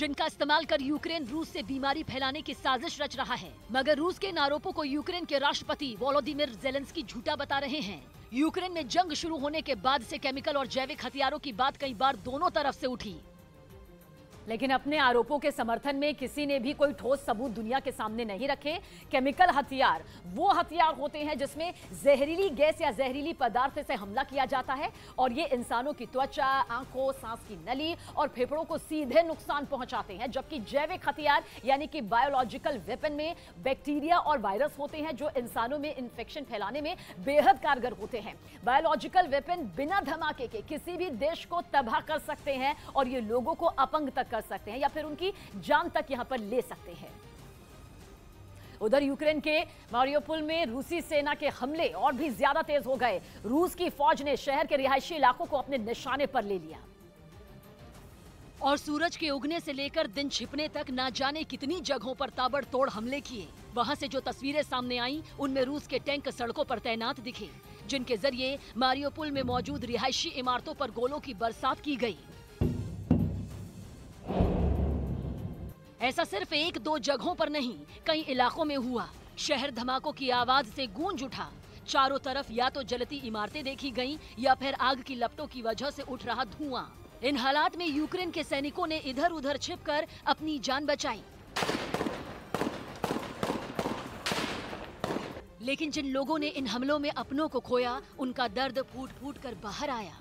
जिनका इस्तेमाल कर यूक्रेन रूस से बीमारी फैलाने की साजिश रच रहा है। मगर रूस के इन आरोपों को यूक्रेन के राष्ट्रपति वोलोदिमिर जेलेंस्की झूठा बता रहे हैं। यूक्रेन में जंग शुरू होने के बाद से केमिकल और जैविक हथियारों की बात कई बार दोनों तरफ से उठी, लेकिन अपने आरोपों के समर्थन में किसी ने भी कोई ठोस सबूत दुनिया के सामने नहीं रखे। केमिकल हथियार वो हथियार होते हैं जिसमें जहरीली गैस या जहरीली पदार्थ से हमला किया जाता है और ये इंसानों की त्वचा, आंखों, सांस की नली और फेफड़ों को सीधे नुकसान पहुंचाते हैं। जबकि जैविक हथियार यानी कि बायोलॉजिकल वेपन में बैक्टीरिया और वायरस होते हैं जो इंसानों में इंफेक्शन फैलाने में बेहद कारगर होते हैं। बायोलॉजिकल वेपन बिना धमाके के किसी भी देश को तबाह कर सकते हैं और ये लोगों को अपंग तक कर सकते हैं या फिर उनकी जान तक यहां पर ले सकते हैं। उधर यूक्रेन के मारियोपोल में रूसी सेना के हमले और भी ज्यादा तेज हो गए। रूस की फौज ने शहर के रिहायशी इलाकों को अपने निशाने पर ले लिया और सूरज के उगने से लेकर दिन छिपने तक ना जाने कितनी जगहों पर ताबड़तोड़ हमले किए। वहां से जो तस्वीरें सामने आई उनमें रूस के टैंक सड़कों पर तैनात दिखे, जिनके जरिए मारियोपोल में मौजूद रिहायशी इमारतों पर गोलों की बरसात की गई। ऐसा सिर्फ एक दो जगहों पर नहीं, कई इलाकों में हुआ। शहर धमाकों की आवाज से गूंज उठा। चारों तरफ या तो जलती इमारतें देखी गईं या फिर आग की लपटों की वजह से उठ रहा धुआं। इन हालात में यूक्रेन के सैनिकों ने इधर उधर छिपकर अपनी जान बचाई। लेकिन जिन लोगों ने इन हमलों में अपनों को खोया, उनका दर्द फूट फूट कर बाहर आया।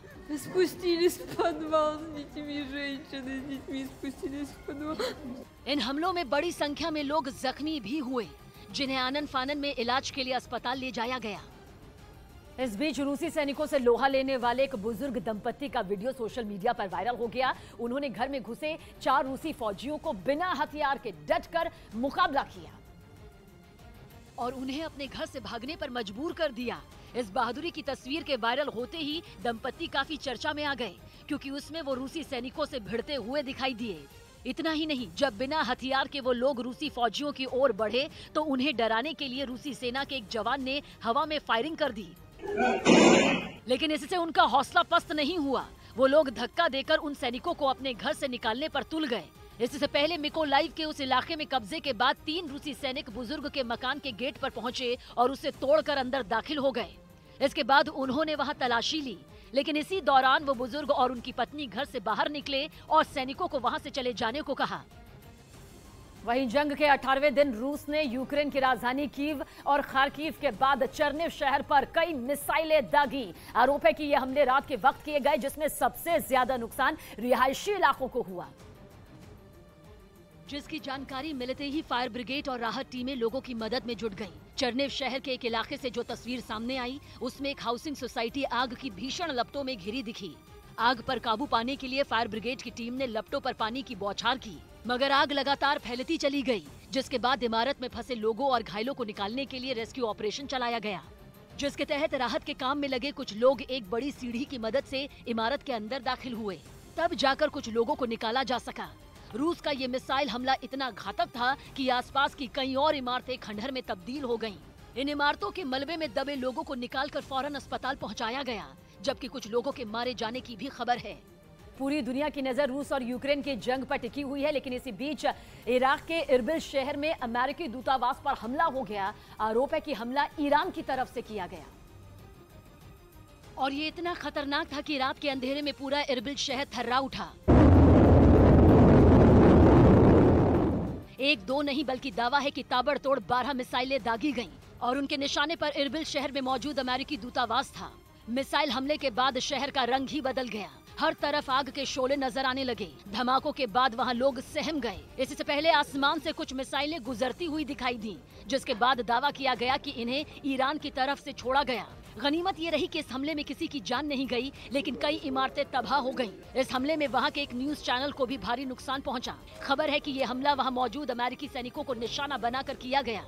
इन हमलों में बड़ी संख्या में लोग जख्मी भी हुए, जिन्हें आनन फानन में इलाज के लिए अस्पताल ले जाया गया। इस बीच रूसी सैनिकों से लोहा लेने वाले एक बुजुर्ग दंपति का वीडियो सोशल मीडिया पर वायरल हो गया। उन्होंने घर में घुसे 4 रूसी फौजियों को बिना हथियार के डटकर मुकाबला किया और उन्हें अपने घर से भागने पर मजबूर कर दिया। इस बहादुरी की तस्वीर के वायरल होते ही दंपति काफी चर्चा में आ गए, क्योंकि उसमें वो रूसी सैनिकों से भिड़ते हुए दिखाई दिए। इतना ही नहीं, जब बिना हथियार के वो लोग रूसी फौजियों की ओर बढ़े तो उन्हें डराने के लिए रूसी सेना के एक जवान ने हवा में फायरिंग कर दी। लेकिन इससे उनका हौसला पस्त नहीं हुआ। वो लोग धक्का देकर उन सैनिकों को अपने घर से निकालने पर तुल गए। इससे पहले मिकोलाइव के उस इलाके में कब्जे के बाद 3 रूसी सैनिक बुजुर्ग के मकान के गेट पर पहुंचे और उसे तोड़कर अंदर दाखिल हो गए। इसके बाद उन्होंने वहां तलाशी ली, लेकिन इसी दौरान वो बुजुर्ग और उनकी पत्नी घर से बाहर निकले और सैनिकों को वहां से चले जाने को कहा। वहीं जंग के 18वें दिन रूस ने यूक्रेन की राजधानी कीव और खार्किव के बाद चर्निव शहर पर कई मिसाइलें दागी। आरोप है कि ये हमले रात के वक्त किए गए, जिसमें सबसे ज्यादा नुकसान रिहायशी इलाकों को हुआ। जिसकी जानकारी मिलते ही फायर ब्रिगेड और राहत टीमें लोगों की मदद में जुट गईं। चर्निव शहर के एक इलाके से जो तस्वीर सामने आई, उसमें एक हाउसिंग सोसाइटी आग की भीषण लपटों में घिरी दिखी। आग पर काबू पाने के लिए फायर ब्रिगेड की टीम ने लपटों पर पानी की बौछार की, मगर आग लगातार फैलती चली गई। जिसके बाद इमारत में फंसे लोगों और घायलों को निकालने के लिए रेस्क्यू ऑपरेशन चलाया गया, जिसके तहत राहत के काम में लगे कुछ लोग एक बड़ी सीढ़ी की मदद से इमारत के अंदर दाखिल हुए। तब जाकर कुछ लोगों को निकाला जा सका। रूस का ये मिसाइल हमला इतना घातक था कि आसपास की कई और इमारतें खंडहर में तब्दील हो गईं। इन इमारतों के मलबे में दबे लोगों को निकालकर फौरन अस्पताल पहुंचाया गया, जबकि कुछ लोगों के मारे जाने की भी खबर है। पूरी दुनिया की नजर रूस और यूक्रेन की जंग पर टिकी हुई है, लेकिन इसी बीच इराक के इरबिल शहर में अमेरिकी दूतावास पर हमला हो गया। आरोप है कि हमला ईरान की तरफ से किया गया और ये इतना खतरनाक था कि रात के अंधेरे में पूरा इरबिल शहर थर्रा उठा। एक दो नहीं बल्कि दावा है कि ताबड़तोड़ 12 मिसाइलें दागी गईं और उनके निशाने पर इरबिल शहर में मौजूद अमेरिकी दूतावास था। मिसाइल हमले के बाद शहर का रंग ही बदल गया। हर तरफ आग के शोले नजर आने लगे। धमाकों के बाद वहां लोग सहम गए। इससे पहले आसमान से कुछ मिसाइलें गुजरती हुई दिखाई दी, जिसके बाद दावा किया गया कि इन्हें ईरान की तरफ से छोड़ा गया। गनीमत ये रही कि इस हमले में किसी की जान नहीं गई, लेकिन कई इमारतें तबाह हो गईं। इस हमले में वहां के एक न्यूज चैनल को भी भारी नुकसान पहुंचा। खबर है कि ये हमला वहां मौजूद अमेरिकी सैनिकों को निशाना बनाकर किया गया।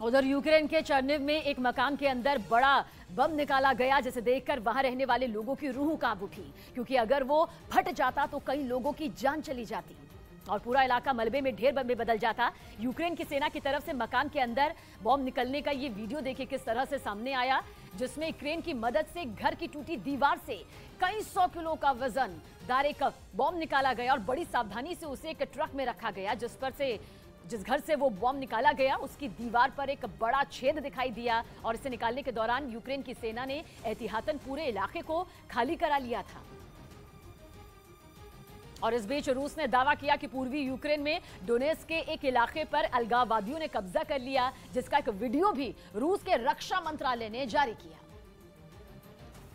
उधर यूक्रेन के चर्निव में एक मकान के अंदर बड़ा बम निकाला गया, जिसे देखकर वहां रहने वाले लोगों की रूह कांप उठी, क्योंकि अगर वो फट जाता तो कई लोगों की जान चली जाती। और पूरा इलाका मलबे में ढेर में बदल जाता। यूक्रेन की सेना की तरफ से मकान के अंदर बॉम्ब निकलने का ये वीडियो देखिए किस तरह से सामने आया, जिसमें क्रेन की मदद से घर की टूटी दीवार से कई 100 किलो का वजन दार एक बॉम्ब निकाला गया और बड़ी सावधानी से उसे एक ट्रक में रखा गया। जिस घर से वो बॉम्ब निकाला गया उसकी दीवार पर एक बड़ा छेद दिखाई दिया और इसे निकालने के दौरान यूक्रेन की सेना ने एहतियातन पूरे इलाके को खाली करा लिया था। और इस बीच रूस ने दावा किया कि पूर्वी यूक्रेन में डोनेट्स्क के एक इलाके पर अलगाववादियों ने कब्जा कर लिया, जिसका एक वीडियो भी रूस के रक्षा मंत्रालय ने जारी किया,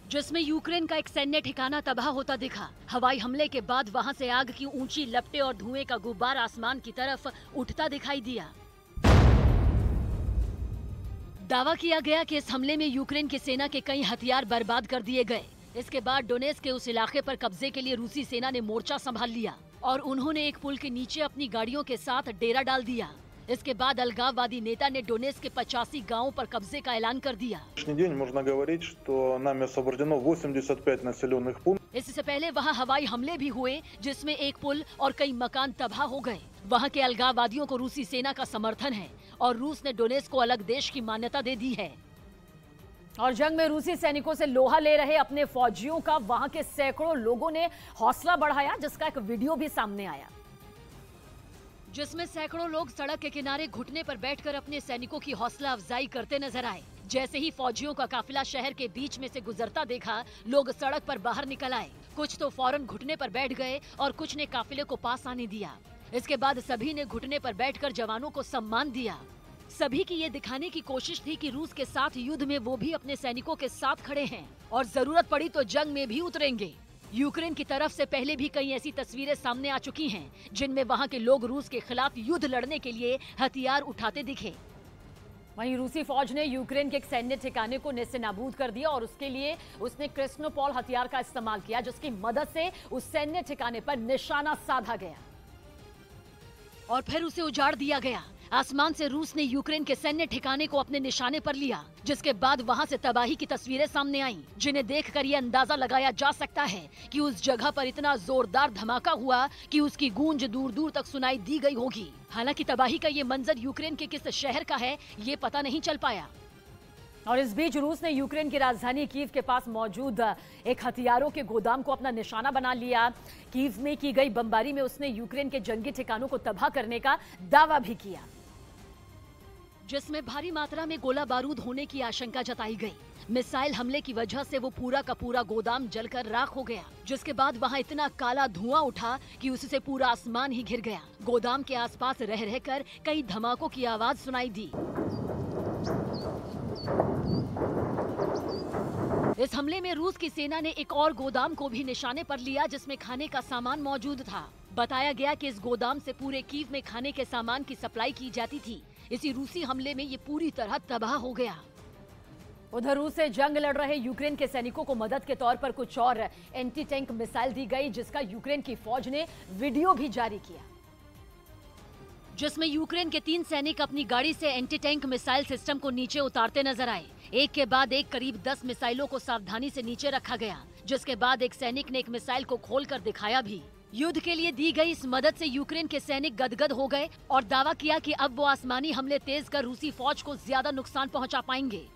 जिसमें यूक्रेन का एक सैन्य ठिकाना तबाह होता दिखा। हवाई हमले के बाद वहां से आग की ऊंची लपटें और धुएं का गुब्बार आसमान की तरफ उठता दिखाई दिया। दावा किया गया कि इस हमले में यूक्रेन की सेना के कई हथियार बर्बाद कर दिए गए। इसके बाद डोनेट्स्क के उस इलाके पर कब्जे के लिए रूसी सेना ने मोर्चा संभाल लिया और उन्होंने एक पुल के नीचे अपनी गाड़ियों के साथ डेरा डाल दिया। इसके बाद अलगाववादी नेता ने डोनेट्स्क के 85 गांवों पर कब्जे का ऐलान कर दिया। इससे पहले वहां हवाई हमले भी हुए, जिसमें एक पुल और कई मकान तबाह हो गए। वहां के अलगाववादियों को रूसी सेना का समर्थन है और रूस ने डोनेट्स्क को अलग देश की मान्यता दे दी है। और जंग में रूसी सैनिकों से लोहा ले रहे अपने फौजियों का वहां के सैकड़ों लोगों ने हौसला बढ़ाया, जिसका एक वीडियो भी सामने आया, जिसमें सैकड़ों लोग सड़क के किनारे घुटने पर बैठकर अपने सैनिकों की हौसला अफजाई करते नजर आए। जैसे ही फौजियों का काफिला शहर के बीच में से गुजरता देखा, लोग सड़क पर बाहर निकल आए। कुछ तो फौरन घुटने पर बैठ गए और कुछ ने काफिले को पास आने दिया। इसके बाद सभी ने घुटने पर बैठकर जवानों को सम्मान दिया। सभी की ये दिखाने की कोशिश थी कि रूस के साथ युद्ध में वो भी अपने सैनिकों के साथ खड़े हैं और जरूरत पड़ी तो जंग में भी उतरेंगे। यूक्रेन की तरफ से पहले भी कई ऐसी तस्वीरें सामने आ चुकी हैं, जिनमें वहां के लोग रूस के खिलाफ युद्ध लड़ने के लिए हथियार उठाते दिखे। वहीं रूसी फौज ने यूक्रेन के एक सैन्य ठिकाने को नेस्तनाबूद कर दिया और उसके लिए उसने क्रिस्नोपोल हथियार का इस्तेमाल किया, जिसकी मदद से उस सैन्य ठिकाने पर निशाना साधा गया और फिर उसे उजाड़ दिया गया। आसमान से रूस ने यूक्रेन के सैन्य ठिकाने को अपने निशाने पर लिया, जिसके बाद वहां से तबाही की तस्वीरें सामने आईं, जिन्हें देखकर ये अंदाजा लगाया जा सकता है कि उस जगह पर इतना जोरदार धमाका हुआ कि उसकी गूंज दूर दूर तक सुनाई दी गई होगी। हालांकि तबाही का ये मंजर यूक्रेन के किस शहर का है, ये पता नहीं चल पाया। और इस बीच रूस ने यूक्रेन की राजधानी कीव के पास मौजूद एक हथियारों के गोदाम को अपना निशाना बना लिया। कीव में की गई बमबारी में उसने यूक्रेन के जंगी ठिकानों को तबाह करने का दावा भी किया, जिसमें भारी मात्रा में गोला बारूद होने की आशंका जताई गई। मिसाइल हमले की वजह से वो पूरा का पूरा गोदाम जलकर राख हो गया, जिसके बाद वहां इतना काला धुआं उठा कि उससे पूरा आसमान ही घिर गया। गोदाम के आसपास रह रहकर कई धमाकों की आवाज सुनाई दी। इस हमले में रूस की सेना ने एक और गोदाम को भी निशाने पर लिया, जिसमें खाने का सामान मौजूद था। बताया गया कि इस गोदाम से पूरे कीव में खाने के सामान की सप्लाई की जाती थी। इसी रूसी हमले में ये पूरी तरह तबाह हो गया। उधर रूस से जंग लड़ रहे यूक्रेन के सैनिकों को मदद के तौर पर कुछ और एंटी टैंक मिसाइल दी गई, जिसका यूक्रेन की फौज ने वीडियो भी जारी किया, जिसमें यूक्रेन के 3 सैनिक अपनी गाड़ी से एंटी टैंक मिसाइल सिस्टम को नीचे उतारते नजर आए। एक के बाद एक करीब 10 मिसाइलों को सावधानी से नीचे रखा गया, जिसके बाद एक सैनिक ने एक मिसाइल को खोलकर दिखाया भी। युद्ध के लिए दी गई इस मदद से यूक्रेन के सैनिक गदगद हो गए और दावा किया कि अब वो आसमानी हमले तेज कर रूसी फौज को ज्यादा नुकसान पहुंचा पाएंगे।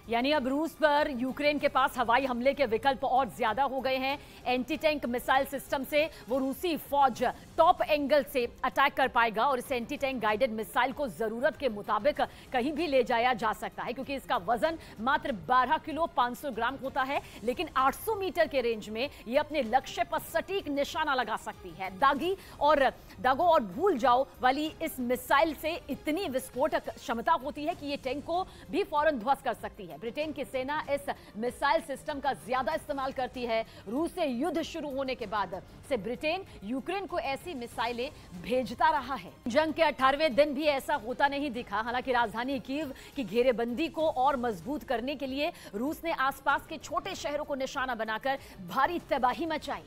यानी अब रूस पर यूक्रेन के पास हवाई हमले के विकल्प और ज्यादा हो गए हैं। एंटी टैंक मिसाइल सिस्टम से वो रूसी फौज टॉप एंगल से अटैक कर पाएगा और इस एंटी टैंक गाइडेड मिसाइल को जरूरत के मुताबिक कहीं भी ले जाया जा सकता है, क्योंकि इसका वजन मात्र 12 किलो 500 ग्राम होता है, लेकिन 800 मीटर के रेंज में ये अपने लक्ष्य पर सटीक निशाना लगा सकती है। दागो और भूल जाओ वाली इस मिसाइल से इतनी विस्फोटक क्षमता होती है कि ये टैंक को भी फौरन ध्वस्त कर सकती है। ब्रिटेन की सेना इस मिसाइल सिस्टम का ज्यादा इस्तेमाल करती है। रूस से युद्ध शुरू होने के बाद से ब्रिटेन यूक्रेन को ऐसी मिसाइलें भेजता रहा है। जंग के 18वें दिन भी ऐसा होता नहीं दिखा। हालांकि राजधानी कीव की घेरेबंदी को और मजबूत करने के लिए रूस ने आसपास के छोटे शहरों को निशाना बनाकर भारी तबाही मचाई,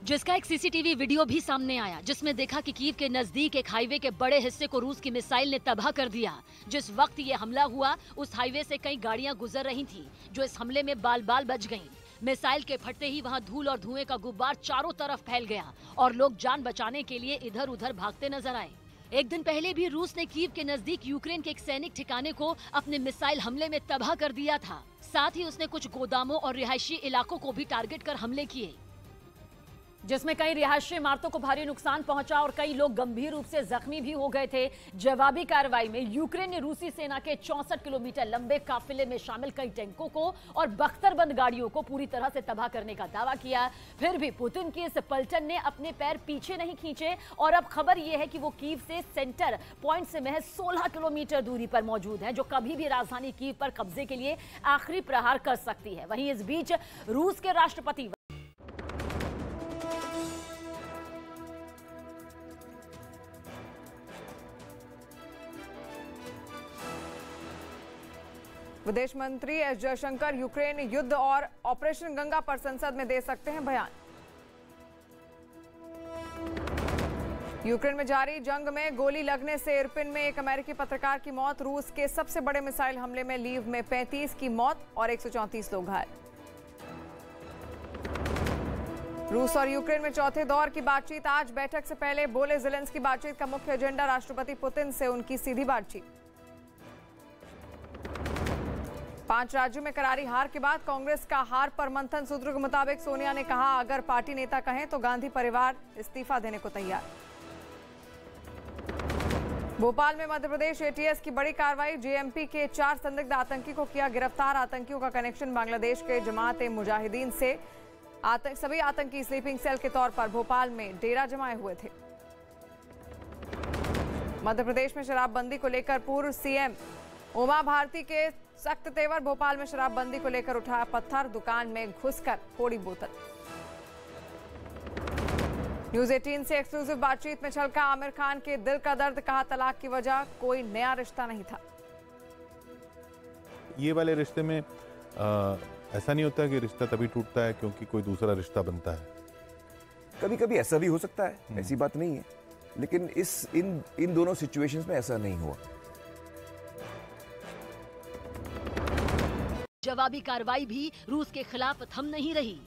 जिसका एक सीसीटीवी वीडियो भी सामने आया, जिसमें देखा कि कीव के नजदीक एक हाईवे के बड़े हिस्से को रूस की मिसाइल ने तबाह कर दिया। जिस वक्त ये हमला हुआ उस हाईवे से कई गाड़ियां गुजर रही थी, जो इस हमले में बाल बाल बच गईं। मिसाइल के फटते ही वहां धूल और धुएं का गुब्बार चारों तरफ फैल गया और लोग जान बचाने के लिए इधर उधर भागते नजर आए। एक दिन पहले भी रूस ने कीव के नजदीक यूक्रेन के एक सैनिक ठिकाने को अपने मिसाइल हमले में तबाह कर दिया था। साथ ही उसने कुछ गोदामों और रिहायशी इलाकों को भी टारगेट कर हमले किए, जिसमें कई रिहायशी इमारतों को भारी नुकसान पहुंचा और कई लोग गंभीर रूप से जख्मी भी हो गए थे। जवाबी कार्रवाई में यूक्रेन ने रूसी सेना के 64 किलोमीटर लंबे काफिले में शामिल कई टैंकों को और बख्तरबंद गाड़ियों को पूरी तरह से तबाह करने का दावा किया। फिर भी पुतिन की इस पलटन ने अपने पैर पीछे नहीं खींचे और अब खबर यह है कि वो कीव से सेंटर पॉइंट से महज 16 किलोमीटर दूरी पर मौजूद है, जो कभी भी राजधानी कीव पर कब्जे के लिए आखिरी प्रहार कर सकती है। वहीं इस बीच रूस के राष्ट्रपति विदेश मंत्री एस जयशंकर यूक्रेन युद्ध और ऑपरेशन गंगा पर संसद में दे सकते हैं बयान। यूक्रेन में जारी जंग में गोली लगने से इरपिन में एक अमेरिकी पत्रकार की मौत। रूस के सबसे बड़े मिसाइल हमले में लीव में 35 की मौत और 134 लोग घायल। रूस और यूक्रेन में चौथे दौर की बातचीत आज। बैठक से पहले बोले ज़ेलेंस्की बातचीत का मुख्य एजेंडा राष्ट्रपति पुतिन से उनकी सीधी बातचीत। 5 राज्यों में करारी हार के बाद कांग्रेस का हार पर मंथन। सूत्रों के मुताबिक सोनिया ने कहा, अगर पार्टी नेता कहें तो गांधी परिवार इस्तीफा देने को तैयार। भोपाल में मध्य प्रदेश एटीएस की बड़ी कार्रवाई। जेएमपी के 4 संदिग्ध आतंकी को किया गिरफ्तार। आतंकियों का कनेक्शन बांग्लादेश के जमात ए मुजाहिदीन से। सभी आतंकी स्लीपिंग सेल के तौर पर भोपाल में डेरा जमाए हुए थे। मध्य प्रदेश में शराबबंदी को लेकर पूर्व सीएम उमा भारती के सख्त तेवर। भोपाल में शराबबंदी को लेकर उठाया पत्थर, दुकान में घुसकर फोड़ी बोतल। न्यूज़ 18 से एक्सक्लूसिव बातचीत में छलका आमिर खान के दिल का दर्द। कहा, तलाक की वजह कोई नया रिश्ता नहीं था। ये वाले रिश्ते में ऐसा नहीं होता कि रिश्ता तभी टूटता है क्योंकि कोई दूसरा रिश्ता बनता है। कभी कभी ऐसा भी हो सकता है, ऐसी बात नहीं है, लेकिन इन दोनों सिचुएशंस में ऐसा नहीं हुआ। जवाबी कार्रवाई भी रूस के खिलाफ थम नहीं रही।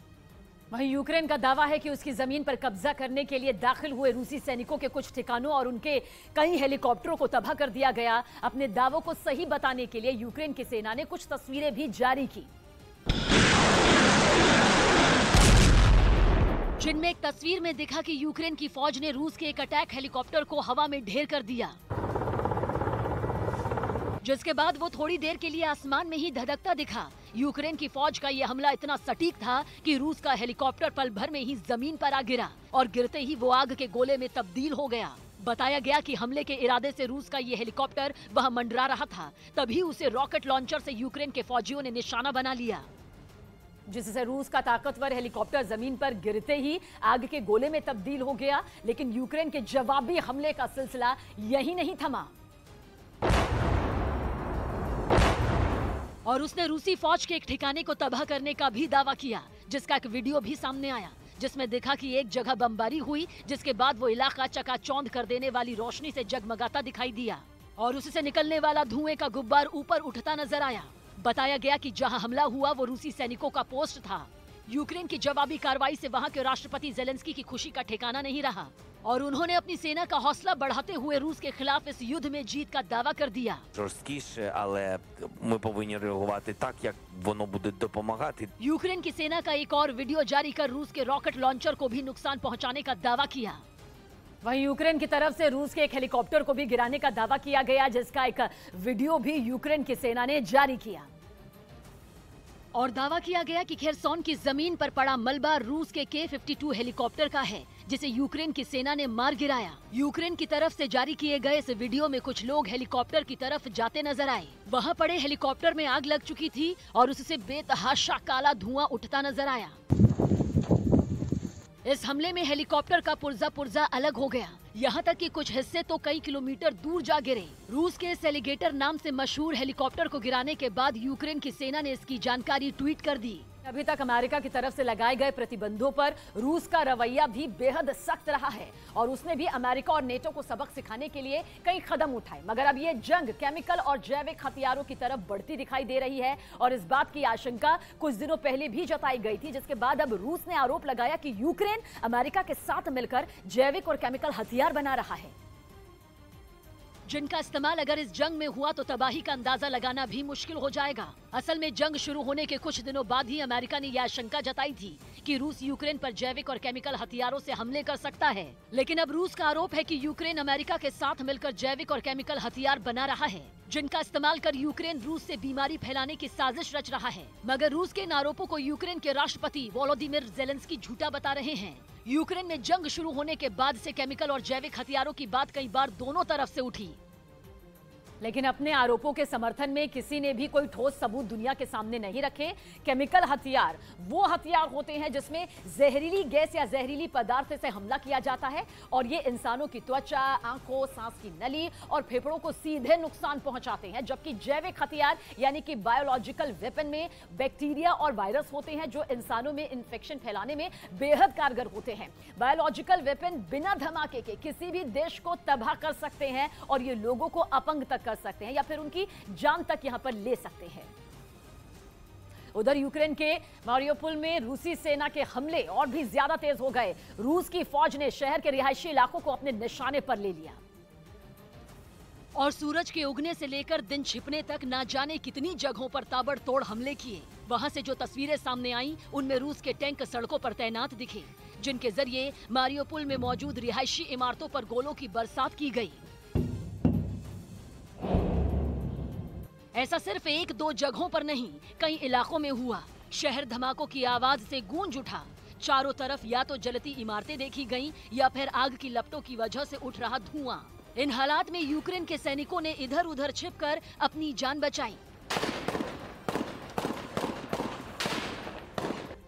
वहीं यूक्रेन का दावा है कि उसकी जमीन पर कब्जा करने के लिए दाखिल हुए रूसी सैनिकों के कुछ ठिकानों और उनके कई हेलीकॉप्टरों को तबाह कर दिया गया। अपने दावों को सही बताने के लिए यूक्रेन की सेना ने कुछ तस्वीरें भी जारी की, जिनमें एक तस्वीर में दिखा कि यूक्रेन की फौज ने रूस के एक अटैक हेलीकॉप्टर को हवा में ढेर कर दिया, जिसके बाद वो थोड़ी देर के लिए आसमान में ही धधकता दिखा। यूक्रेन की फौज का ये हमला इतना सटीक था कि रूस का हेलीकॉप्टर पल भर में ही जमीन पर आ गिरा और गिरते ही वो आग के गोले में तब्दील हो गया। बताया गया कि हमले के इरादे से रूस का ये हेलीकॉप्टर वहां मंडरा रहा था, तभी उसे रॉकेट लॉन्चर से यूक्रेन के फौजियों ने निशाना बना लिया, जिससे रूस का ताकतवर हेलीकॉप्टर जमीन पर गिरते ही आग के गोले में तब्दील हो गया। लेकिन यूक्रेन के जवाबी हमले का सिलसिला यही नहीं थमा और उसने रूसी फौज के एक ठिकाने को तबाह करने का भी दावा किया, जिसका एक वीडियो भी सामने आया, जिसमें देखा कि एक जगह बमबारी हुई, जिसके बाद वो इलाका चकाचौंध कर देने वाली रोशनी से जगमगाता दिखाई दिया और उससे निकलने वाला धुएं का गुब्बार ऊपर उठता नजर आया। बताया गया कि जहां हमला हुआ वो रूसी सैनिकों का पोस्ट था। यूक्रेन की जवाबी कार्रवाई से वहां के राष्ट्रपति ज़ेलेंस्की की खुशी का ठिकाना नहीं रहा और उन्होंने अपनी सेना का हौसला बढ़ाते हुए रूस के खिलाफ इस युद्ध में जीत का दावा कर दिया। Жорсткіше, але ми повинні реагувати так, як воно буде допомагати. यूक्रेन की सेना का एक और वीडियो जारी कर रूस के रॉकेट लॉन्चर को भी नुकसान पहुंचाने का दावा किया। वहीं यूक्रेन की तरफ से रूस के एक हेलीकॉप्टर को भी गिराने का दावा किया गया, जिसका एक वीडियो भी यूक्रेन की सेना ने जारी किया और दावा किया गया कि खेरसोन की जमीन पर पड़ा मलबा रूस के K-52 हेलीकॉप्टर का है, जिसे यूक्रेन की सेना ने मार गिराया। यूक्रेन की तरफ से जारी किए गए इस वीडियो में कुछ लोग हेलीकॉप्टर की तरफ जाते नजर आए। वहां पड़े हेलीकॉप्टर में आग लग चुकी थी और उससे बेतहाशा काला धुआं उठता नजर आया। इस हमले में हेलीकॉप्टर का पुर्जा अलग हो गया, यहाँ तक कि कुछ हिस्से तो कई किलोमीटर दूर जा गिरे। रूस के इस एलिगेटर नाम से मशहूर हेलीकॉप्टर को गिराने के बाद यूक्रेन की सेना ने इसकी जानकारी ट्वीट कर दी। अभी तक अमेरिका की तरफ से लगाए गए प्रतिबंधों पर रूस का रवैया भी बेहद सख्त रहा है और उसने भी अमेरिका और नेटो को सबक सिखाने के लिए कई कदम उठाए। मगर अब ये जंग केमिकल और जैविक हथियारों की तरफ बढ़ती दिखाई दे रही है और इस बात की आशंका कुछ दिनों पहले भी जताई गई थी, जिसके बाद अब रूस ने आरोप लगाया कि यूक्रेन अमेरिका के साथ मिलकर जैविक और केमिकल हथियार बना रहा है, जिनका इस्तेमाल अगर इस जंग में हुआ तो तबाही का अंदाजा लगाना भी मुश्किल हो जाएगा। असल में जंग शुरू होने के कुछ दिनों बाद ही अमेरिका ने यह आशंका जताई थी कि रूस यूक्रेन पर जैविक और केमिकल हथियारों से हमले कर सकता है। लेकिन अब रूस का आरोप है कि यूक्रेन अमेरिका के साथ मिलकर जैविक और केमिकल हथियार बना रहा है, जिनका इस्तेमाल कर यूक्रेन रूस से बीमारी फैलाने की साजिश रच रहा है। मगर रूस के इन आरोपों को यूक्रेन के राष्ट्रपति वोलोदिमिर जेलेंस्की झूठा बता रहे हैं। यूक्रेन में जंग शुरू होने के बाद से केमिकल और जैविक हथियारों की बात कई बार दोनों तरफ से उठी, लेकिन अपने आरोपों के समर्थन में किसी ने भी कोई ठोस सबूत दुनिया के सामने नहीं रखे। केमिकल हथियार वो हथियार होते हैं जिसमें जहरीली गैस या जहरीली पदार्थ से हमला किया जाता है और ये इंसानों की त्वचा, आंखों, सांस की नली और फेफड़ों को सीधे नुकसान पहुंचाते हैं। जबकि जैविक हथियार यानी कि बायोलॉजिकल वेपन में बैक्टीरिया और वायरस होते हैं जो इंसानों में इंफेक्शन फैलाने में बेहद कारगर होते हैं। बायोलॉजिकल वेपन बिना धमाके के किसी भी देश को तबाह कर सकते हैं और ये लोगों को अपंग तक कर सकते हैं या फिर उनकी जान तक यहां पर ले सकते हैं। उधर यूक्रेन के मारियोपोल में रूसी सेना के हमले और भी ज्यादा तेज हो गए। रूस की फौज ने शहर के रिहायशी इलाकों को अपने निशाने पर ले लिया और सूरज के उगने से लेकर दिन छिपने तक ना जाने कितनी जगहों पर ताबड़तोड़ हमले किए। वहां से जो तस्वीरें सामने आईं, उनमें रूस के टैंक सड़कों पर तैनात दिखे, जिनके जरिए मारियोपोल में मौजूद रिहायशी इमारतों पर गोलों की बरसात की गई। ऐसा सिर्फ एक दो जगहों पर नहीं, कई इलाकों में हुआ। शहर धमाकों की आवाज से गूंज उठा। चारों तरफ या तो जलती इमारतें देखी गईं या फिर आग की लपटों की वजह से उठ रहा धुआं। इन हालात में यूक्रेन के सैनिकों ने इधर उधर छिपकर अपनी जान बचाई।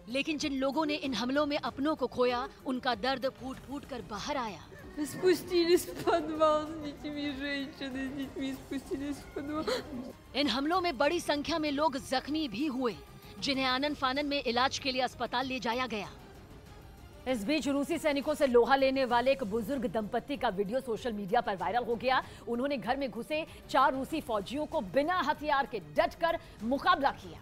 लेकिन जिन लोगों ने इन हमलों में अपनों को खोया, उनका दर्द फूट फूट कर बाहर आया। Спустились в подвал с детьми, женщины с детьми спустились в подвал. इन हमलों में बड़ी संख्या में लोग जख्मी भी हुए, जिन्हें आनन फानन में इलाज के लिए अस्पताल ले जाया गया। इस बीच रूसी सैनिकों से लोहा लेने वाले एक बुजुर्ग दंपति का वीडियो सोशल मीडिया पर वायरल हो गया। उन्होंने घर में घुसे 4 रूसी फौजियों को बिना हथियार के डटकर मुकाबला किया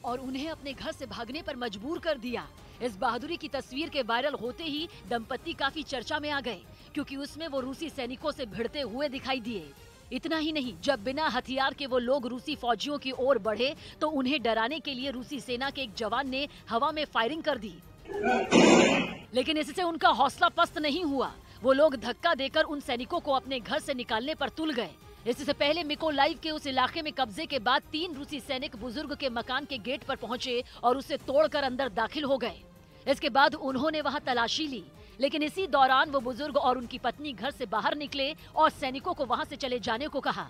और उन्हें अपने घर से भागने पर मजबूर कर दिया। इस बहादुरी की तस्वीर के वायरल होते ही दंपति काफी चर्चा में आ गए, क्योंकि उसमें वो रूसी सैनिकों से भिड़ते हुए दिखाई दिए। इतना ही नहीं, जब बिना हथियार के वो लोग रूसी फौजियों की ओर बढ़े तो उन्हें डराने के लिए रूसी सेना के एक जवान ने हवा में फायरिंग कर दी। लेकिन इससे उनका हौसला पस्त नहीं हुआ। वो लोग धक्का देकर उन सैनिकों को अपने घर से निकालने पर तुल गए। इससे पहले मिकोलाइव के उस इलाके में कब्जे के बाद 3 रूसी सैनिक बुजुर्ग के मकान के गेट पर पहुंचे और उसे तोड़कर अंदर दाखिल हो गए। इसके बाद उन्होंने वहां तलाशी ली, लेकिन इसी दौरान वो बुजुर्ग और उनकी पत्नी घर से बाहर निकले और सैनिकों को वहां से चले जाने को कहा।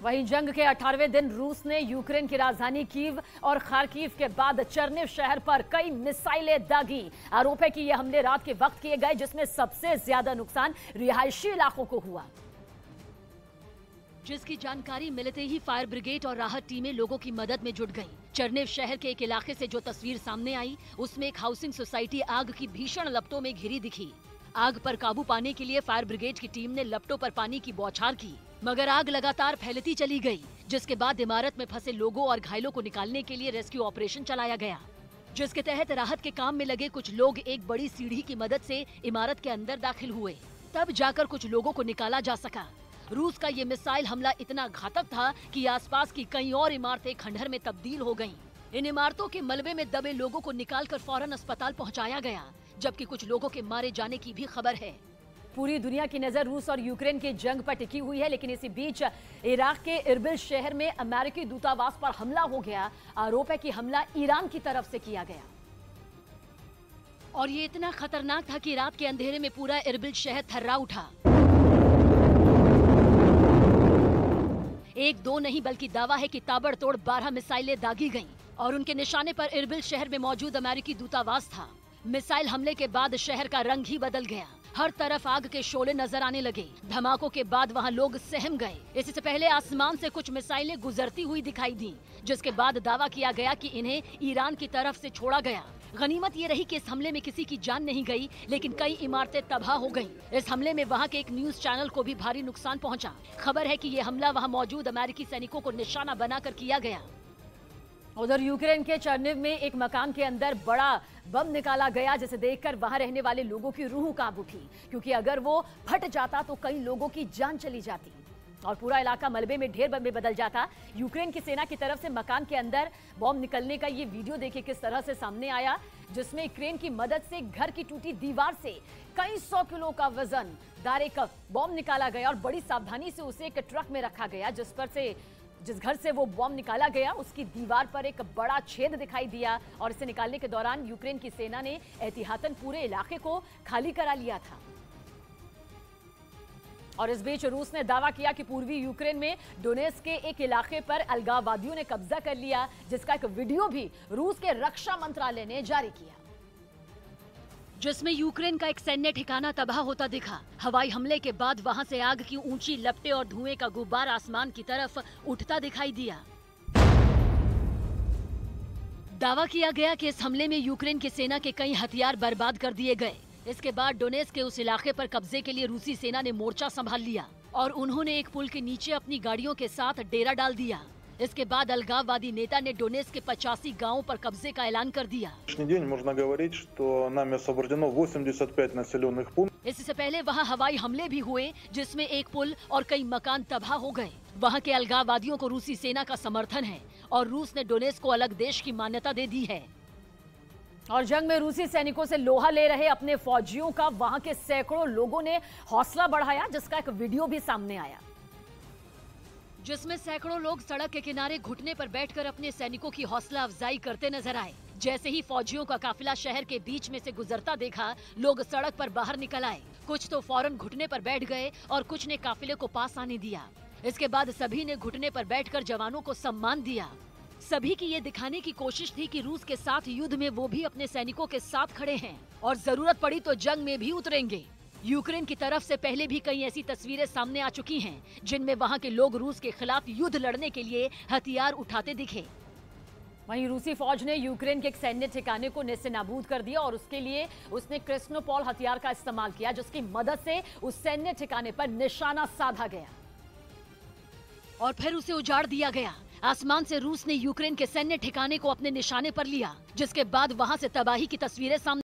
वहीं जंग के 18वें दिन रूस ने यूक्रेन की राजधानी कीव और खार्किव के बाद चर्निव शहर पर कई मिसाइलें दागी। आरोप है कि ये हमले रात के वक्त किए गए, जिसमें सबसे ज्यादा नुकसान रिहायशी इलाकों को हुआ। जिसकी जानकारी मिलते ही फायर ब्रिगेड और राहत टीमें लोगों की मदद में जुट गईं। चर्निव शहर के एक इलाके से जो तस्वीर सामने आई, उसमें एक हाउसिंग सोसाइटी आग की भीषण लपटों में घिरी दिखी। आग पर काबू पाने के लिए फायर ब्रिगेड की टीम ने लपटों पर पानी की बौछार की, मगर आग लगातार फैलती चली गई, जिसके बाद इमारत में फंसे लोगों और घायलों को निकालने के लिए रेस्क्यू ऑपरेशन चलाया गया, जिसके तहत राहत के काम में लगे कुछ लोग एक बड़ी सीढ़ी की मदद से इमारत के अंदर दाखिल हुए। तब जाकर कुछ लोगों को निकाला जा सका। रूस का ये मिसाइल हमला इतना घातक था कि आसपास की कई और इमारतें खंडहर में तब्दील हो गईं। इन इमारतों के मलबे में दबे लोगों को निकालकर फौरन अस्पताल पहुंचाया गया, जबकि कुछ लोगों के मारे जाने की भी खबर है। पूरी दुनिया की नजर रूस और यूक्रेन की जंग पर टिकी हुई है, लेकिन इसी बीच इराक के इरबिल शहर में अमेरिकी दूतावास पर हमला हो गया। आरोप है कि हमला ईरान की तरफ से किया गया और ये इतना खतरनाक था कि रात के अंधेरे में पूरा इरबिल शहर थर्रा उठा। एक दो नहीं बल्कि दावा है कि ताबड़तोड़ 12 मिसाइलें दागी गईं और उनके निशाने पर इरबिल शहर में मौजूद अमेरिकी दूतावास था। मिसाइल हमले के बाद शहर का रंग ही बदल गया। हर तरफ आग के शोले नजर आने लगे। धमाकों के बाद वहां लोग सहम गए। इससे पहले आसमान से कुछ मिसाइलें गुजरती हुई दिखाई दी, जिसके बाद दावा किया गया कि इन्हें ईरान की तरफ से छोड़ा गया। गनीमत ये रही कि इस हमले में किसी की जान नहीं गई, लेकिन कई इमारतें तबाह हो गईं। इस हमले में वहां के एक न्यूज चैनल को भी भारी नुकसान पहुंचा। खबर है कि ये हमला वहां मौजूद अमेरिकी सैनिकों को निशाना बनाकर किया गया। उधर यूक्रेन के चर्निव में एक मकान के अंदर बड़ा बम निकाला गया, जिसे देखकर वहां रहने वाले लोगों की रूह कांप उठी, क्योंकि अगर वो फट जाता तो कई लोगों की जान चली जाती और पूरा इलाका मलबे में ढेर में बदल जाता। यूक्रेन की सेना की तरफ से मकान के अंदर बॉम्ब निकलने का ये वीडियो देखिए किस तरह से सामने आया, जिसमें क्रेन की मदद से घर की टूटी दीवार से कई 100 किलो का वजन दार एक बॉम्ब निकाला गया और बड़ी सावधानी से उसे एक ट्रक में रखा गया। जिस घर से वो बॉम्ब निकाला गया उसकी दीवार पर एक बड़ा छेद दिखाई दिया और इसे निकालने के दौरान यूक्रेन की सेना ने एहतियातन पूरे इलाके को खाली करा लिया था। और इस बीच रूस ने दावा किया कि पूर्वी यूक्रेन में डोनेट्स्क के एक इलाके पर अलगाववादियों ने कब्जा कर लिया, जिसका एक वीडियो भी रूस के रक्षा मंत्रालय ने जारी किया, जिसमें यूक्रेन का एक सैन्य ठिकाना तबाह होता दिखा। हवाई हमले के बाद वहां से आग की ऊंची लपटें और धुएं का गुब्बार आसमान की तरफ उठता दिखाई दिया। दावा किया गया कि इस हमले में यूक्रेन की सेना के कई हथियार बर्बाद कर दिए गए। इसके बाद डोनेट्स्क के उस इलाके पर कब्जे के लिए रूसी सेना ने मोर्चा संभाल लिया और उन्होंने एक पुल के नीचे अपनी गाड़ियों के साथ डेरा डाल दिया। इसके बाद अलगाववादी नेता ने डोनेट्स्क के 85 गांवों पर कब्जे का ऐलान कर दिया। इससे पहले वहां हवाई हमले भी हुए, जिसमें एक पुल और कई मकान तबाह हो गए। वहां के अलगाववादियों को रूसी सेना का समर्थन है और रूस ने डोनेट्स्क को अलग देश की मान्यता दे दी है। और जंग में रूसी सैनिकों से लोहा ले रहे अपने फौजियों का वहां के सैकड़ों लोगों ने हौसला बढ़ाया, जिसका एक वीडियो भी सामने आया, जिसमें सैकड़ों लोग सड़क के किनारे घुटने पर बैठकर अपने सैनिकों की हौसला अफजाई करते नजर आए। जैसे ही फौजियों का काफिला शहर के बीच में से गुजरता देखा, लोग सड़क पर बाहर निकल आए। कुछ तो फौरन घुटने पर बैठ गए और कुछ ने काफिले को पास आने दिया। इसके बाद सभी ने घुटने पर बैठकर जवानों को सम्मान दिया। सभी की ये दिखाने की कोशिश थी कि रूस के साथ युद्ध में वो भी अपने सैनिकों के साथ खड़े हैं और जरूरत पड़ी तो जंग में भी उतरेंगे। यूक्रेन की तरफ से पहले भी कई ऐसी तस्वीरें सामने आ चुकी हैं, जिनमें वहां के लोग रूस के खिलाफ युद्ध लड़ने के लिए हथियार उठाते दिखे। वहीं रूसी फौज ने यूक्रेन के एक सैन्य ठिकाने को नेस्तनाबूद कर दिया और उसके लिए उसने क्रिस्नोपॉल हथियार का इस्तेमाल किया, जिसकी मदद से उस सैन्य ठिकाने पर निशाना साधा गया और फिर उसे उजाड़ दिया गया। आसमान से रूस ने यूक्रेन के सैन्य ठिकाने को अपने निशाने पर लिया, जिसके बाद वहां से तबाही की तस्वीरें सामने।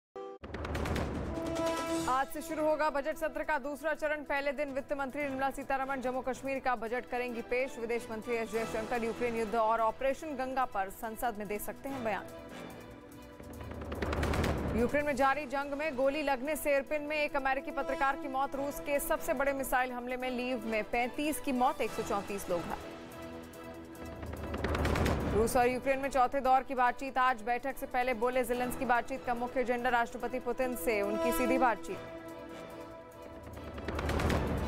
आज से शुरू होगा बजट सत्र का दूसरा चरण। पहले दिन वित्त मंत्री निर्मला सीतारमण जम्मू कश्मीर का बजट करेंगी पेश। विदेश मंत्री एस जयशंकर यूक्रेन युद्ध और ऑपरेशन गंगा पर संसद में दे सकते हैं बयान। यूक्रेन में जारी जंग में गोली लगने से इरपिन में एक अमेरिकी पत्रकार की मौत। रूस के सबसे बड़े मिसाइल हमले में लीव में 35 की मौत, 134 लोग घायल। रूस और यूक्रेन में चौथे दौर की बातचीत आज। बैठक से पहले बोले ज़ेलेंस्की, बातचीत का मुख्य एजेंडा राष्ट्रपति पुतिन से उनकी सीधी बातचीत।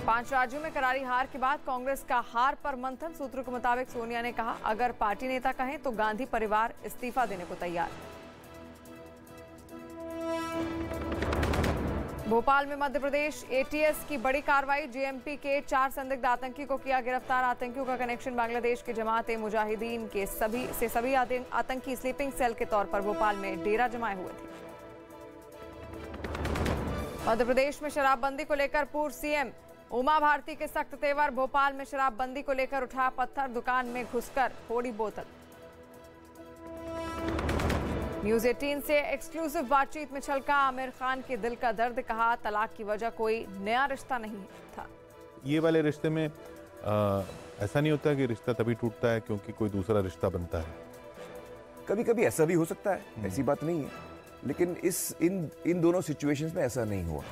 5 राज्यों में करारी हार के बाद कांग्रेस का हार पर मंथन। सूत्रों के मुताबिक सोनिया ने कहा, अगर पार्टी नेता कहें तो गांधी परिवार इस्तीफा देने को तैयार। भोपाल में मध्य प्रदेश एटीएस की बड़ी कार्रवाई। जेएमपी के 4 संदिग्ध आतंकी को किया गिरफ्तार। आतंकियों का कनेक्शन बांग्लादेश के जमात ए मुजाहिदीन के सभी आतंकी स्लीपिंग सेल के तौर पर भोपाल में डेरा जमाए हुए थे। मध्य प्रदेश में शराबबंदी को लेकर पूर्व सीएम उमा भारती के सख्त तेवर। भोपाल में शराबबंदी को लेकर उठा पत्थर, दुकान में घुसकर फोड़ी बोतल। न्यूज 18 से एक्सक्लूसिव बातचीत में छलका आमिर खान के दिल का दर्द। कहा, तलाक की वजह कोई नया रिश्ता नहीं था। ये वाले रिश्ते में ऐसा नहीं होता कि रिश्ता तभी टूटता है क्योंकि कोई दूसरा रिश्ता बनता है। कभी कभी ऐसा भी हो सकता है, ऐसी बात नहीं है, लेकिन इन दोनों सिचुएशंस में ऐसा नहीं हुआ।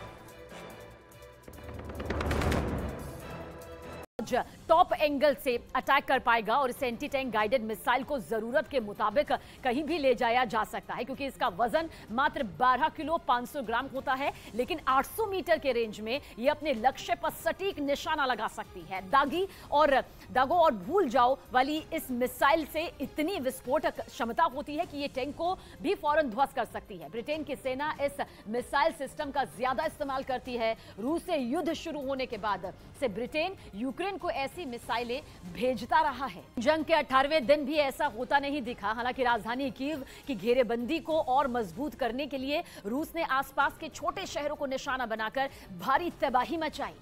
फौज टॉप एंगल से अटैक कर पाएगा और इस एंटी टैंक गाइडेड मिसाइल को जरूरत के मुताबिक कहीं भी ले जाया जा सकता है, क्योंकि इसका वजन मात्र 12 किलो 500 ग्राम होता है, लेकिन 800 मीटर के रेंज में यह अपने लक्ष्य पर सटीक निशाना लगा सकती है। दागो और भूल जाओ वाली इस मिसाइल से इतनी विस्फोटक क्षमता होती है कि यह टैंक को भी फौरन ध्वस्त कर सकती है। ब्रिटेन की सेना इस मिसाइल सिस्टम का ज्यादा इस्तेमाल करती है। रूस से युद्ध शुरू होने के बाद से ब्रिटेन यूक्रेन को ऐसी मिसाइलें भेजता रहा है। जंग के 18वें दिन भी ऐसा होता नहीं दिखा। हालांकि राजधानी कीव की घेरेबंदी को और मजबूत करने के लिए रूस ने आसपास के छोटे शहरों को निशाना बनाकर भारी तबाही मचाई,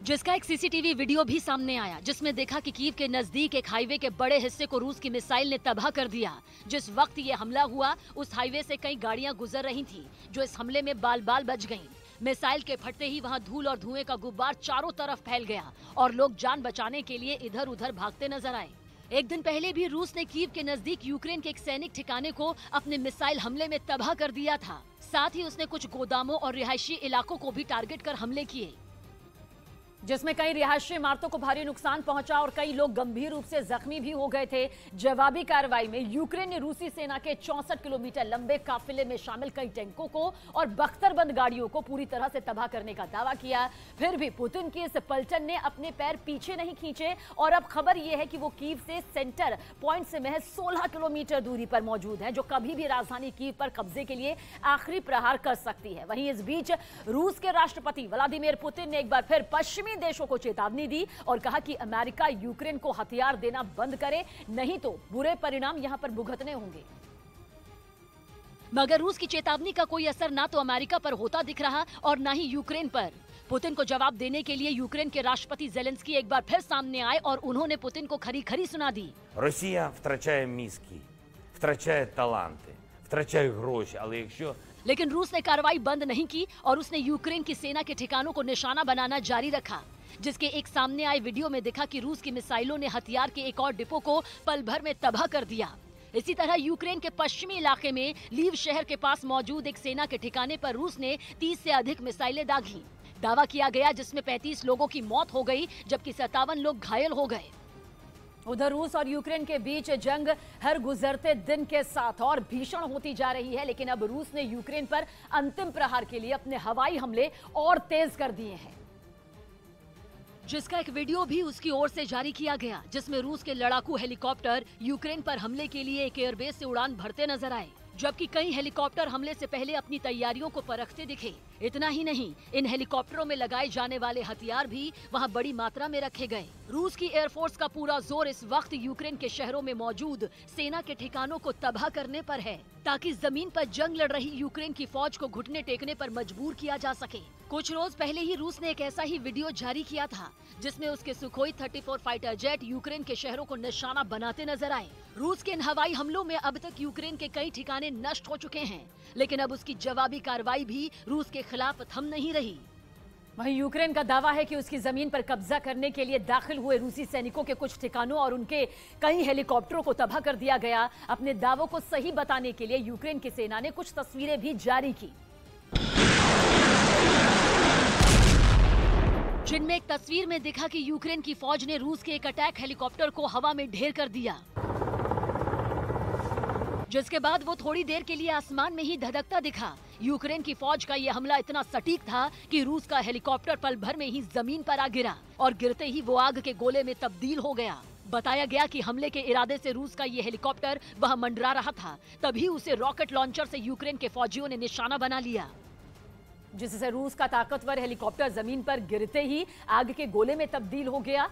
जिसका एक सीसीटीवी वीडियो भी सामने आया, जिसमें देखा कि कीव के नजदीक एक हाईवे के बड़े हिस्से को रूस की मिसाइल ने तबाह कर दिया। जिस वक्त ये हमला हुआ उस हाईवे से कई गाड़ियां गुजर रही थी, जो इस हमले में बाल बाल बच गईं। मिसाइल के फटते ही वहां धूल और धुएं का गुब्बार चारों तरफ फैल गया और लोग जान बचाने के लिए इधर उधर भागते नजर आए। एक दिन पहले भी रूस ने कीव के नजदीक यूक्रेन के एक सैनिक ठिकाने को अपने मिसाइल हमले में तबाह कर दिया था। साथ ही उसने कुछ गोदामों और रिहायशी इलाकों को भी टारगेट कर हमले किए, जिसमें कई रिहायशी इमारतों को भारी नुकसान पहुंचा और कई लोग गंभीर रूप से जख्मी भी हो गए थे। जवाबी कार्रवाई में यूक्रेन ने रूसी सेना के 64 किलोमीटर लंबे काफिले में शामिल कई टैंकों को और बख्तरबंद गाड़ियों को पूरी तरह से तबाह करने का दावा किया। फिर भी पुतिन की इस पलटन ने अपने पैर पीछे नहीं खींचे और अब खबर यह है कि वो कीव से सेंटर पॉइंट से महज 16 किलोमीटर दूरी पर मौजूद है, जो कभी भी राजधानी कीव पर कब्जे के लिए आखिरी प्रहार कर सकती है। वहीं इस बीच रूस के राष्ट्रपति व्लादिमीर पुतिन ने एक बार फिर पश्चिमी देशों को चेतावनी दी और कहा कि अमेरिका यूक्रेन को हथियार देना बंद करे, नहीं तो बुरे परिणाम यहां पर भुगतने होंगे। मगर रूस की चेतावनी का कोई असर ना तो अमेरिका पर होता दिख रहा और ना ही यूक्रेन पर। पुतिन को जवाब देने के लिए यूक्रेन के राष्ट्रपति जेलेंस्की एक बार फिर सामने आए और उन्होंने पुतिन को खरी खरी सुना दी। Росія втрачає мізки, втрачає таланти, втрачає гроші, але якщо लेकिन रूस ने कार्रवाई बंद नहीं की और उसने यूक्रेन की सेना के ठिकानों को निशाना बनाना जारी रखा, जिसके एक सामने आए वीडियो में दिखा कि रूस की मिसाइलों ने हथियार के एक और डिपो को पल भर में तबाह कर दिया। इसी तरह यूक्रेन के पश्चिमी इलाके में लीव शहर के पास मौजूद एक सेना के ठिकाने पर रूस ने 30 से अधिक मिसाइलें दागी। दावा किया गया जिसमें 35 लोगों की मौत हो गई, जबकि 57 लोग घायल हो गए। उधर रूस और यूक्रेन के बीच जंग हर गुजरते दिन के साथ और भीषण होती जा रही है, लेकिन अब रूस ने यूक्रेन पर अंतिम प्रहार के लिए अपने हवाई हमले और तेज कर दिए हैं, जिसका एक वीडियो भी उसकी ओर से जारी किया गया, जिसमें रूस के लड़ाकू हेलीकॉप्टर यूक्रेन पर हमले के लिए एक एयरबेस से उड़ान भरते नजर आए, जबकि कई हेलीकॉप्टर हमले से पहले अपनी तैयारियों को परखते दिखे। इतना ही नहीं, इन हेलीकॉप्टरों में लगाए जाने वाले हथियार भी वहां बड़ी मात्रा में रखे गए। रूस की एयरफोर्स का पूरा जोर इस वक्त यूक्रेन के शहरों में मौजूद सेना के ठिकानों को तबाह करने पर है, ताकि जमीन पर जंग लड़ रही यूक्रेन की फौज को घुटने टेकने पर मजबूर किया जा सके। कुछ रोज पहले ही रूस ने एक ऐसा ही वीडियो जारी किया था, जिसमें उसके सुखोई 34 फाइटर जेट यूक्रेन के शहरों को निशाना बनाते नजर आए। रूस के इन हवाई हमलों में अब तक यूक्रेन के कई ठिकाने नष्ट हो चुके हैं, लेकिन अब उसकी जवाबी कार्रवाई भी रूस के खिलाफ थम नहीं रही। वहीं यूक्रेन का दावा है कि उसकी जमीन पर कब्जा करने के लिए दाखिल हुए रूसी सैनिकों के कुछ ठिकानों और उनके कई हेलीकॉप्टरों को तबाह कर दिया गया। अपने दावों को सही बताने के लिए यूक्रेन की सेना ने कुछ तस्वीरें भी जारी की, जिनमें एक तस्वीर में दिखा कि यूक्रेन की फौज ने रूस के एक अटैक हेलीकॉप्टर को हवा में ढेर कर दिया, जिसके बाद वो थोड़ी देर के लिए आसमान में ही धधकता दिखा। यूक्रेन की फौज का यह हमला इतना सटीक था कि रूस का हेलीकॉप्टर पल भर में ही जमीन पर आ गिरा और गिरते ही वो आग के गोले में तब्दील हो गया। बताया गया कि हमले के इरादे से रूस का ये हेलीकॉप्टर वहां मंडरा रहा था, तभी उसे रॉकेट लॉन्चर से यूक्रेन के फौजियों ने निशाना बना लिया, जिससे रूस का ताकतवर हेलीकॉप्टर जमीन पर गिरते ही आग के गोले में तब्दील हो गया।